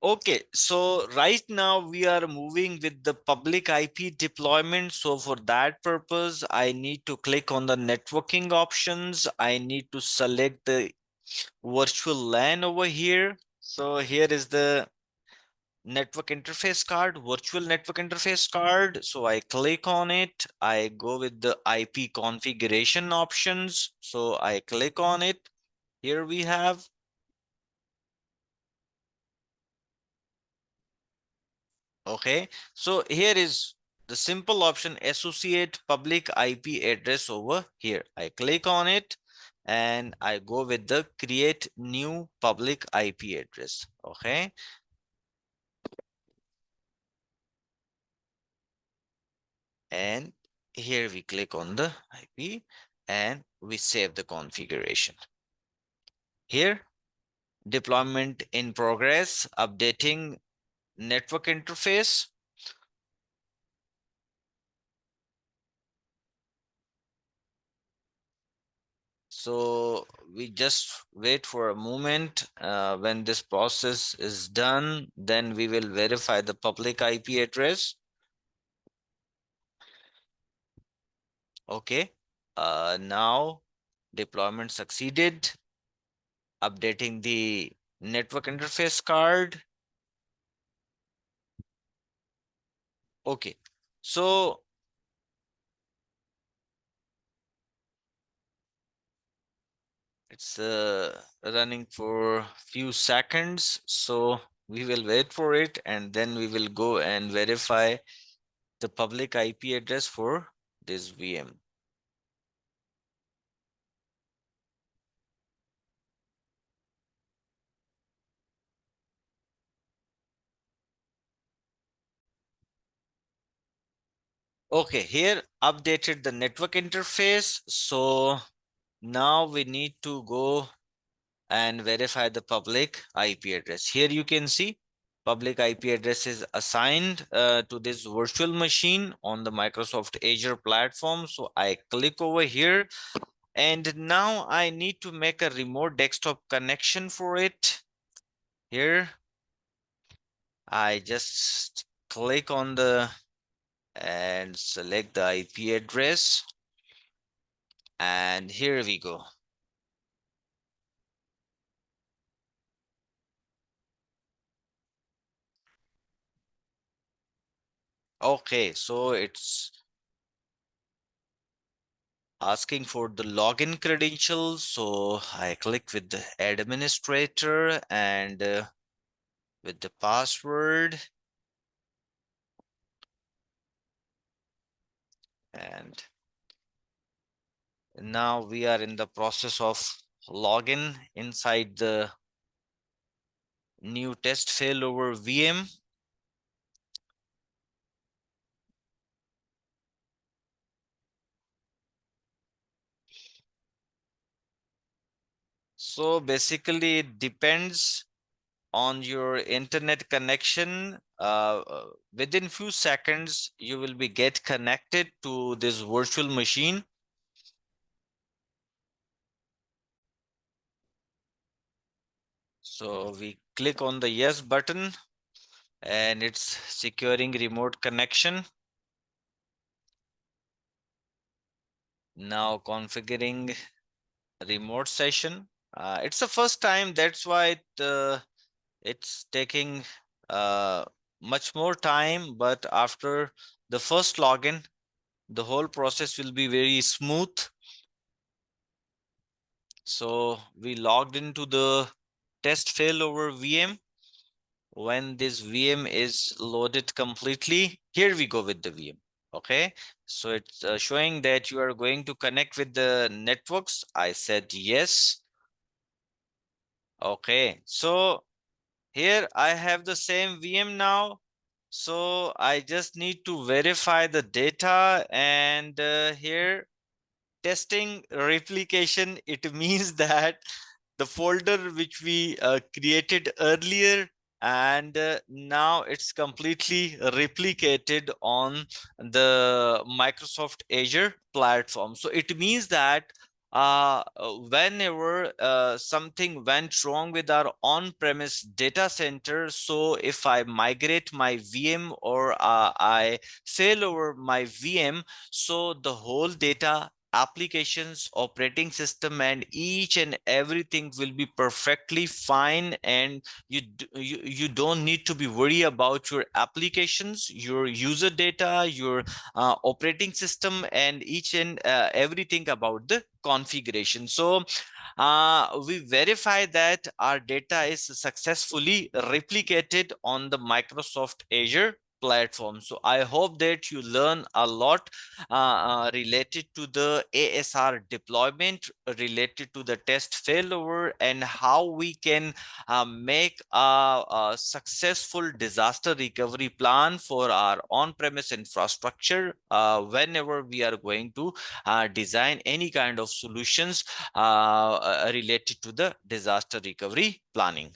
Okay, so right now we are moving with the public IP deployment. So for that purpose, I need to click on the networking options. I need to select the virtual LAN over here. So here is the network interface card, virtual network interface card. So I click on it. I go with the IP configuration options. So I click on it. Here we have. Okay, so here is the simple option, associate public IP address over here. I click on it and I go with the create new public IP address. Okay, and here we click on the IP and we save the configuration. Here, deployment in progress, updating network interface. So we just wait for a moment. When this process is done, then we will verify the public IP address. Okay. Now deployment succeeded. Updating the network interface card. Okay. So it's running for few seconds. So we will wait for it and then we will go and verify the public IP address for this VM. Okay, here updated the network interface. So now we need to go and verify the public IP address. Here you can see public IP address is assigned to this virtual machine on the Microsoft Azure platform. So I click over here and now I need to make a remote desktop connection for it. Here I just click on the and select the IP address. And here we go. Okay, so it's asking for the login credentials. So I click with the administrator and with the password. And now we are in the process of login inside the new test failover VM. So basically it depends on your internet connection. Within few seconds, you will be get connected to this virtual machine. So we click on the yes button and it's securing remote connection. Now configuring remote session. It's the first time, that's why it's taking uh, much more time, but after the first login, the whole process will be very smooth. So we logged into the test failover VM. When this VM is loaded completely, here we go with the VM. Okay, so it's showing that you are going to connect with the networks. I said yes. Okay, so here I have the same VM now. So I just need to verify the data and here testing replication. It means that the folder which we created earlier and now it's completely replicated on the Microsoft Azure platform. So it means that whenever something went wrong with our on-premise data center, so if I migrate my VM or I fail over my VM, so the whole data, applications, operating system, and each and everything will be perfectly fine, and you don't need to be worried about your applications, your user data, your operating system, and each and everything about the configuration. So we verify that our data is successfully replicated on the Microsoft Azure platform. So I hope that you learn a lot related to the ASR deployment, related to the test failover, and how we can make a successful disaster recovery plan for our on-premise infrastructure whenever we are going to design any kind of solutions related to the disaster recovery planning.